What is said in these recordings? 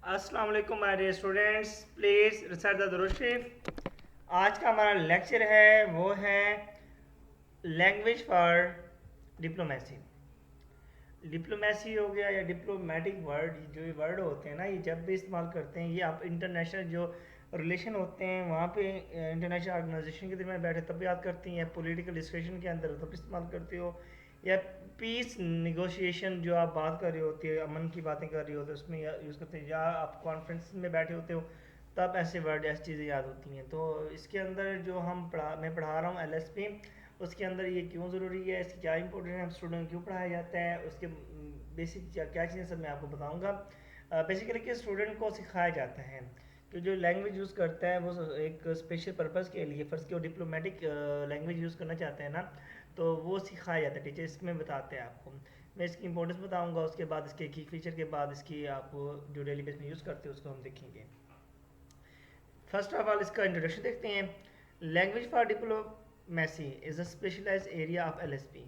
अस्सलाम वालेकुम my dear students, please recite the दुरूद शरीफ। आज का हमारा लेक्चर है वो है लैंग्वेज फॉर डिप्लोमेसी। डिप्लोमेसी हो गया या डिप्लोमेटिक वर्ड, जो ये वर्ड होते हैं ना, ये जब भी इस्तेमाल करते हैं ये आप इंटरनेशनल जो रिलेशन होते हैं वहाँ पे इंटरनेशनल ऑर्गेनाइजेशन के दरमियान बैठे तब याद करती हैं, या पॉलिटिकल डिस्कशन के अंदर तब इस्तेमाल करते हो, या पीस निगोशिएशन जो आप बात कर रहे होते हो, अमन की बातें कर रहे होते हो उसमें यूज़ करते हैं, या आप कॉन्फ्रेंस में बैठे होते हो तब ऐसे वर्ड ऐसी चीज़ें याद होती हैं। तो इसके अंदर जो मैं पढ़ा रहा हूँ LSP, उसके अंदर ये क्यों ज़रूरी है, इसकी क्या इंपॉर्टेंट है, स्टूडेंट क्यों पढ़ाया जाता है, उसके बेसिक क्या चीज़ें सब मैं आपको बताऊंगा। बेसिकली कि स्टूडेंट को सिखाया जाता है कि जो लैंग्वेज यूज़ करता है वो एक स्पेशल पर्पज़ के लिए, फर्स्ट की वो डिप्लोमेटिक लैंग्वेज यूज़ करना चाहते हैं ना, तो वो सिखाया जाता है, टीचर इसमें बताते हैं आपको। मैं इसकी इंपॉर्टेंस बताऊंगा, उसके बाद इसके की फीचर के बाद इसकी आप जो डेली बेस में यूज़ करते हो उसको हम देखेंगे। फर्स्ट ऑफ ऑल इसका इंट्रोडक्शन देखते हैं। Language for diplomacy is a specialized area of LSP,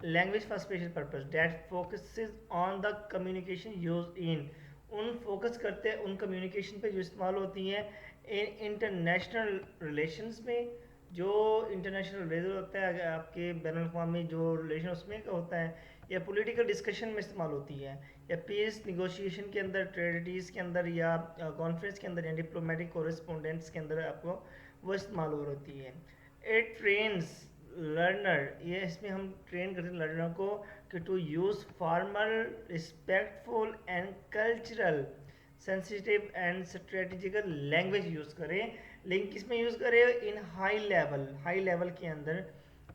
language for special purpose that focuses on the communication use in, उन फोकस करते हैं उन कम्युनिकेशन पे जो इस्तेमाल होती हैं इन इंटरनेशनल रिलेशंस में। जो इंटरनेशनल रिलेशन होता है आपके बैन अवी जो रिलेशन उसमें का होता है, या पॉलिटिकल डिस्कशन में इस्तेमाल होती है, या पीस निगोशिएशन के अंदर, ट्रेडिटीज़ के अंदर, या कॉन्फ्रेंस के अंदर, या डिप्लोमेटिक कोरेस्पोंडेंट्स के अंदर आपको वो इस्तेमाल हो होती है। इट ट्रेन्स लर्नर, ये इसमें हम ट्रेन करते हैं लर्नर को कि to use formal, respectful and cultural sensitive and strategical language use करें। लेकिन किस में यूज़ करें? इन हाई लेवल के अंदर,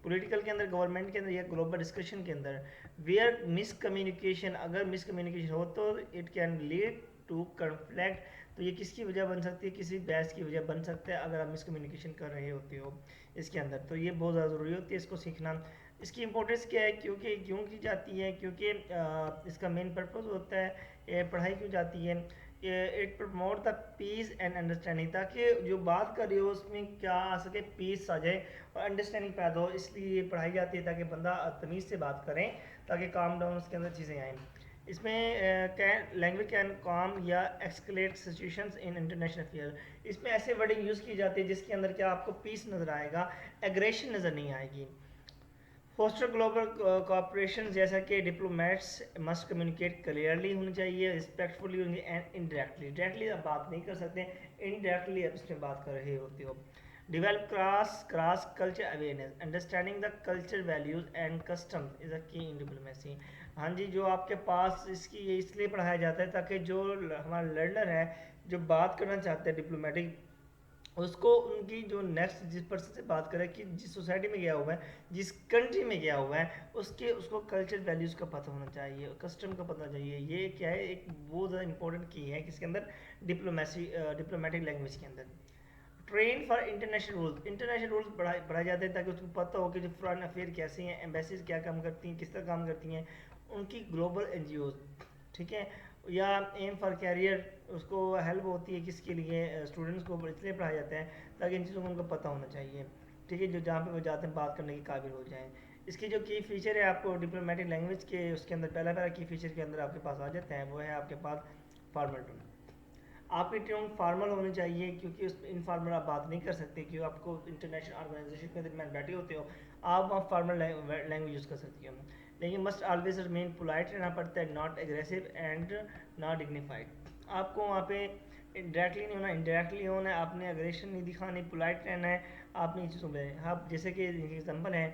पॉलिटिकल के अंदर, गवर्नमेंट के अंदर, या ग्लोबल डिस्कशन के अंदर। वेयर मिसकम्युनिकेशन, अगर मिसकम्युनिकेशन हो तो it can lead to conflict, तो ये किसकी वजह बन सकती है? किसी बहस की वजह बन सकता है अगर आप मिसकम्युनिकेशन कर रहे होते हो इसके अंदर। तो ये बहुत ज़्यादा ज़रूरी होती है इसको सीखना। इसकी इंपॉर्टेंस क्या है, क्योंकि क्यों की जाती है, क्योंकि इसका मेन पर्पज़ होता है, ये पढ़ाई क्यों जाती है, it promote the peace and understanding, ताकि जो बात कर रही हो उसमें क्या आ सके, पीस आ जाए और अंडरस्टैंडिंग पैदा हो। इसलिए ये पढ़ाई जाती है ताकि बंदा तमीज़ से बात करें, ताकि काम डाउन उसके अंदर चीज़ें आएँ। इसमें कैन लैंग्वेज कैन कॉम या escalate situations in international affair, इसमें ऐसे वर्डिंग यूज़ की जाती है जिसके अंदर क्या आपको पीस नज़र आएगा, एग्रेशन नज़र नहीं आएगी। फोस्टर ग्लोबल कॉपरेशन, जैसा कि डिप्लोमेट्स मस्ट कम्युनिकेट क्लियरली होनी चाहिए, रिस्पेक्टफुली होंगे एंड इनडायरेक्टली, डायरेक्टली आप बात नहीं कर सकते, इनडायरेक्टली आप इसमें बात कर रहे होते हो। Develop cross culture awareness, understanding the culture values and customs is a की इन डिप्लोमेसी। हाँ जी, जो आपके पास इसकी ये इसलिए पढ़ाया जाता है ताकि जो हमारा लर्नर है जो बात करना चाहते हैं डिप्लोमेटिक, उसको उनकी जो नेक्स्ट जिस पर्सन से बात करे कि जिस सोसाइटी में गया हुआ है, जिस कंट्री में गया हुआ है, उसको कल्चर वैल्यूज़ का पता होना चाहिए, कस्टम का पता चाहिए। ये क्या है, एक बहुत ज़्यादा इंपॉर्टेंट की है किसके अंदर, डिप्लोमेटिक लैंग्वेज के अंदर। ट्रेन फॉर इंटरनेशनल रूल्स बढ़ाए जाते हैं ताकि उसको पता हो कि जो फॉरेन अफेयर कैसे हैं, एम्बेसीज क्या काम करती हैं, किस तरह काम करती हैं, उनकी ग्लोबल NGOs, ठीक है, या एम फॉर कैरियर, उसको हेल्प होती है किसके लिए, स्टूडेंट्स को इसलिए पढ़ाया जाता है ताकि इन चीज़ों को उनको पता होना चाहिए, ठीक है, जो जहाँ पे वो जाते हैं बात करने के काबिल हो जाएँ। इसकी जो की फ़ीचर है आपको डिप्लोमेटिक लैंग्वेज के, उसके अंदर पहला की फ़ीचर के अंदर आपके पास आ जाता है, वो है आपके पास फॉर्मल टोन। आपकी ट्यून फॉर्मल होनी चाहिए, क्योंकि उस इनफॉर्मल आप बात नहीं कर सकते, क्योंकि आपको इंटरनेशनल ऑर्गेनाइजेशन के दरमियान बैठे होते हो, आप वहाँ फॉर्मल लैंग्वेज यूज़ कर सकती हो। लेकिन मस्ट ऑलवेज रिमेन पोलाइट रहना पड़ता है, not aggressive and not dignified. आपको वहाँ पे डायरेक्टली नहीं होना, इनडायरेक्टली होना है, आपने अग्रेशन नहीं दिखानी, पोलाइट रहना है, आपने ये चीज़ों में आप जैसे कि एग्जाम्पल है,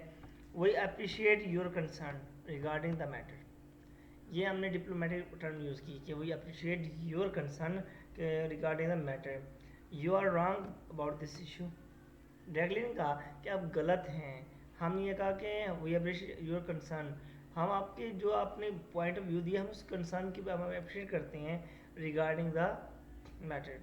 we appreciate your concern regarding the matter. ये हमने डिप्लोमेटिक टर्म यूज़ की कि we appreciate your concern regarding the matter, you are wrong about this issue. Directly नहीं कहा कि आप गलत हैं, हम ये कहा कि वी अप्रिशिएट योर कंसर्न, हम आपके जो आपने पॉइंट ऑफ व्यू दिया हम उस कंसर्न की हम अप्रिशिएट करते हैं regarding the matter.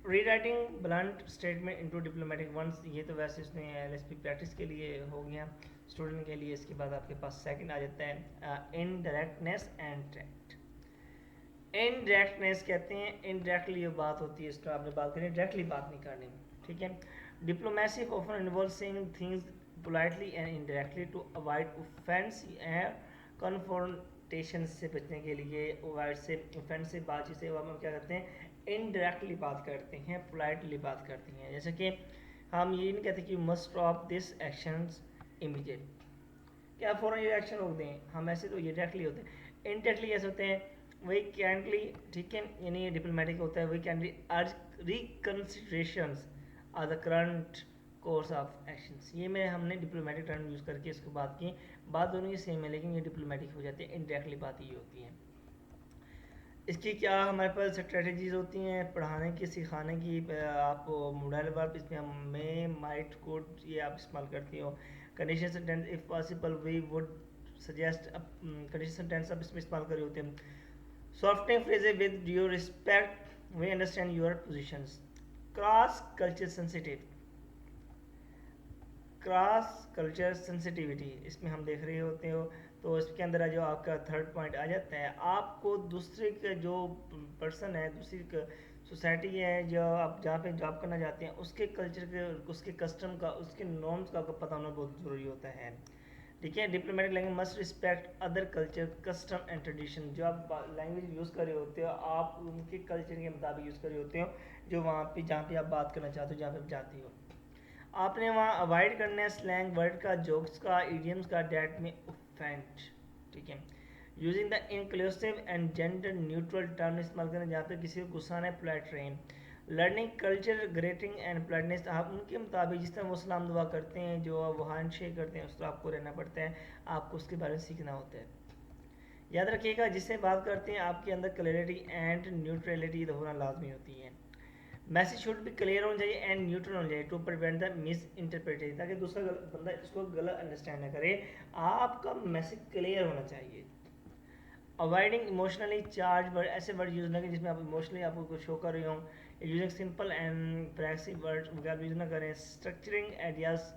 Rewriting blunt statement into diplomatic ones, ये तो वैसे उसने LSP प्रैक्टिस के लिए हो गया स्टूडेंट के लिए। इसके बाद आपके पास सेकंड आ जाता है इनडायरेक्टनेस एंड डायरेक्ट। इनडायरेक्टनेस कहते हैं इनडायरेक्टली ये बात होती है, इस पर आपने बात करनी, डायरेक्टली बात नहीं करनी, ठीक है। Diplomacy often involve saying things politely and indirectly to avoid offence and tension से बचने के लिए, वर्ड से, फ्रेंड से बातचीत से हम क्या करते हैं, इनडायरेक्टली बात करते हैं, पोलाइटली बात करते हैं। जैसे कि हम ये नहीं कहते कि must stop this actions immediate, क्या फ़ौरन ये एक्शन रोक दें, हम ऐसे तो ये डायरेक्टली होते हैं। इनडायरेक्टली कैसे होते हैं, वही कैंडली, ठीक है, यानी डिप्लोमेटिक होता है, वही candidly urge reconsiderations are the current course of actions. ये में हमने डिप्लोमेटिक टर्म यूज़ करके इसको बात की, बात दोनों की सेम है लेकिन ये डिप्लोमेटिक हो जाती है, इनडायरेक्टली बात ये होती है। इसकी क्या हमारे पास स्ट्रेटजीज होती हैं पढ़ाने की, सिखाने की। आप मोडाइल वर्ब इसमें हम में, माइट, कुड, ये आप इस्तेमाल करती हो। Condition sentence if possible we would suggest, condition sentence आप इसमें इस्तेमाल कर रहे होते हैं। Softening phrases with due respect we understand your positions. Cross culture sensitive, cross culture sensitivity इसमें हम देख रहे होते हो, तो इसके अंदर जो आपका थर्ड पॉइंट आ जाता है, आपको दूसरे का जो पर्सन है, दूसरी सोसाइटी है जो आप जहाँ पे जॉब करना चाहते हैं, उसके कल्चर के, उसके कस्टम का, उसके नॉर्म्स का आपको पता होना बहुत ज़रूरी होता है। ठीक है, diplomatic language must respect other culture, custom and tradition. जो आप लैंग्वेज यूज़ कर रहे होते हो, आप उनके कल्चर के मुताबिक यूज़ कर रहे होते हो, जो वहाँ पे जहाँ पे आप बात करना चाहते हो, जहाँ पे आप जाती हो। आपने वहाँ अवॉइड करना है स्लैंग वर्ड का, जोक्स का, इडियम्स का, डैट में ऑफेंड। ठीक है, using the inclusive and gender neutral term इस्तेमाल करें जहाँ पे किसी को गुस्सा आना है, polite train. Learning culture grating and politeness, आप उनके मुताबिक जिस तरह वो सलाम दुआ करते हैं, जो वो हैंड शेक करते हैं, उस तरह आपको रहना पड़ता है, आपको उसके बारे में सीखना होता है। याद रखिएगा, जिससे बात करते हैं आपके अंदर क्लैरिटी एंड न्यूट्रलिटी होना लाजमी होती है। मैसेज शुड भी क्लियर होना चाहिए एंड न्यूट्रल होना चाहिए to prevent the misinterpretation, ताकि दूसरा बंदा इसको गलत अंडरस्टैंड ना करे। आपका मैसेज क्लियर होना चाहिए। अवॉइडिंग इमोशनली चार्ज वर्ड, ऐसे वर्ड यूज़ ना करें जिसमें आप इमोशनली आपको कुछ शो कर रहे हो। Using simple and flexi word वगैरह यूज़ ना करें। स्ट्रक्चरिंग आइडियाज़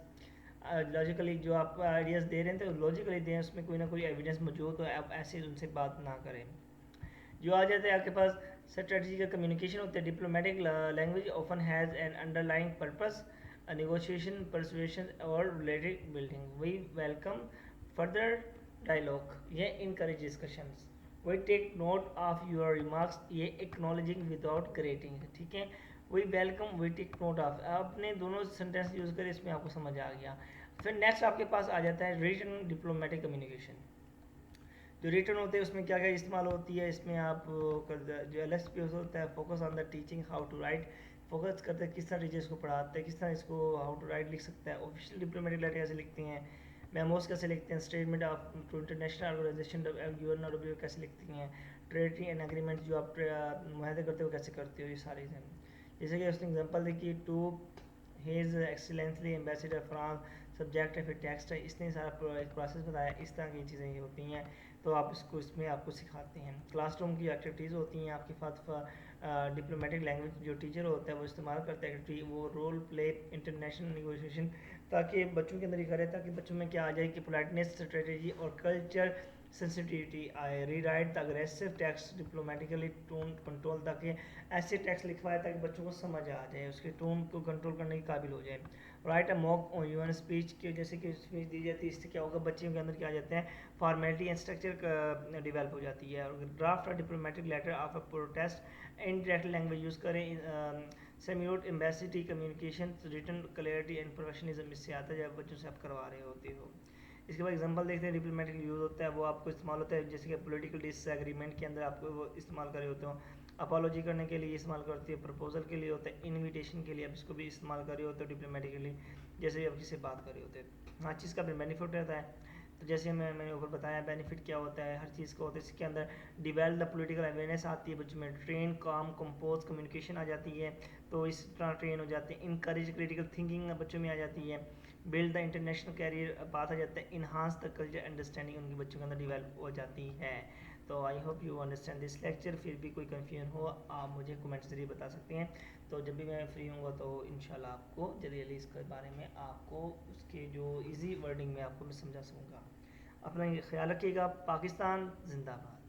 लॉजिकली, जो आप आइडियाज़ दे रहे हैं तो लॉजिकली दें, उसमें कोई ना कोई एविडेंस मौजूद हो, आप ऐसे उनसे बात ना करें। जो आ जाते हैं आपके पास स्ट्रेटजी का कम्युनिकेशन होता है। Diplomatic language often has an underlying purpose, negotiation, persuasion और related building. We welcome further dialogue, ये encourage discussions. We take note of your remarks, ये एक्नॉलेजिंग विदाउट ग्रेटिंग। ठीक है, we welcome, we take note of, आपने दोनों sentence use करें, इसमें आपको समझ आ गया। फिर नेक्स्ट आपके पास आ जाता है रिटन डिप्लोमेटिक कम्युनिकेशन। जो रिटर्न होते हैं उसमें क्या क्या इस्तेमाल होती है, इसमें आप जो एल एस पी होता है, focus on the teaching how to write, focus करते हैं किस तरह टीचर्स को पढ़ाते हैं, किस तरह इसको हाउ टू राइट लिख सकता है। ऑफिशियल डिप्लोमेटिक लेटर कैसे लिखते हैं, मेमोज कैसे लिखते हैं, statement of to international organisation UN कैसे लिखती हैं, ट्रेडिंग एंड एग्रीमेंट जो आप मुआहदे करते हो कैसे करते हो, ये सारी हैं। जैसे कि उसने एग्जाम्पल देखी, to his excellency ambassador France, subject है, फिर टेक्स्ट है, इसने सारा एक प्रोसेस बताया, इस तरह की चीज़ें ये होती हैं, तो आप इसको इसमें आपको सिखाते हैं। क्लासरूम की एक्टिविटीज़ होती हैं आपके पास, डिप्लोमेटिक लैंग्वेज जो टीचर होता है वो इस्तेमाल करता है एक्टिविटी, वो रोल प्ले, इंटरनेशनल नेगोशिएशन, ताकि बच्चों के अंदर ये करे, ताकि बच्चों में क्या आ जाए कि पोलाइटनेस, स्ट्रेटजी और कल्चर सेंसिटिविटी आए। Rewrite the aggressive text diplomatically tone control, ताकि ऐसे टेक्स्ट लिखवाए ताकि बच्चों को समझ आ जाए, उसके टोन को कंट्रोल करने के काबिल हो जाए। Right a mock on UN speech के, जैसे कि स्पीच दी जाती है, इससे क्या होगा, बच्चों के अंदर क्या आ जाते हैं, फॉर्मेलिटी एंड स्ट्रक्चर डेवलप हो जाती है। और draft a diplomatic letter of a protest, indirect language use करें। सेम्यूट embassy communication, written clarity and professionalism इससे आता है जब बच्चों से आप करवा रहे होते हो। इसके बाद एग्जांपल देखते हैं, डिप्लोमेटिक यूज़ होता है, वो आपको इस्तेमाल होता है जैसे कि पॉलिटिकल डिसएग्रीमेंट के अंदर आपको वो इस्तेमाल कर रहे होते हो, अपॉलॉजी करने के लिए इस्तेमाल करती है, प्रपोजल के लिए होता है, इनविटेशन के लिए आप इसको भी इस्तेमाल कर रहे होते हो डिप्लोमेटिकली, जैसे आप किसी बात कर रहे होते हैं। हर चीज़ का बेनिफिट रहता है, तो जैसे मैंने ऊपर बताया बेनिफिट क्या होता है, हर चीज़ का होता है। इसके अंदर डिवेल्प द पॉलिटिकल अवेयरनेस आती है बच्चों में, ट्रेन काम कंपोज कम्युनिकेशन आ जाती है, तो इस तरह ट्रेन हो जाते हैं। इनकरेज क्रिटिकल थिंकिंग बच्चों में आ जाती है। बिल्ड द इंटरनेशनल कैरियर बात आ जाता है। इन्हांस द कल्चर अंडरस्टैंडिंग उनके बच्चों के अंदर डिवेल्प हो जाती है। तो I hope you understand this lecture. फिर भी कोई कन्फ्यूजन हो आप मुझे कमेंट जरिए बता सकते हैं, तो जब भी मैं फ्री होऊंगा तो इंशाल्लाह आपको जल्दी जल्दी इसके बारे में आपको उसके जो इजी वर्डिंग में आपको मैं समझा सकूँगा। अपना ख्याल रखिएगा। पाकिस्तान जिंदाबाद।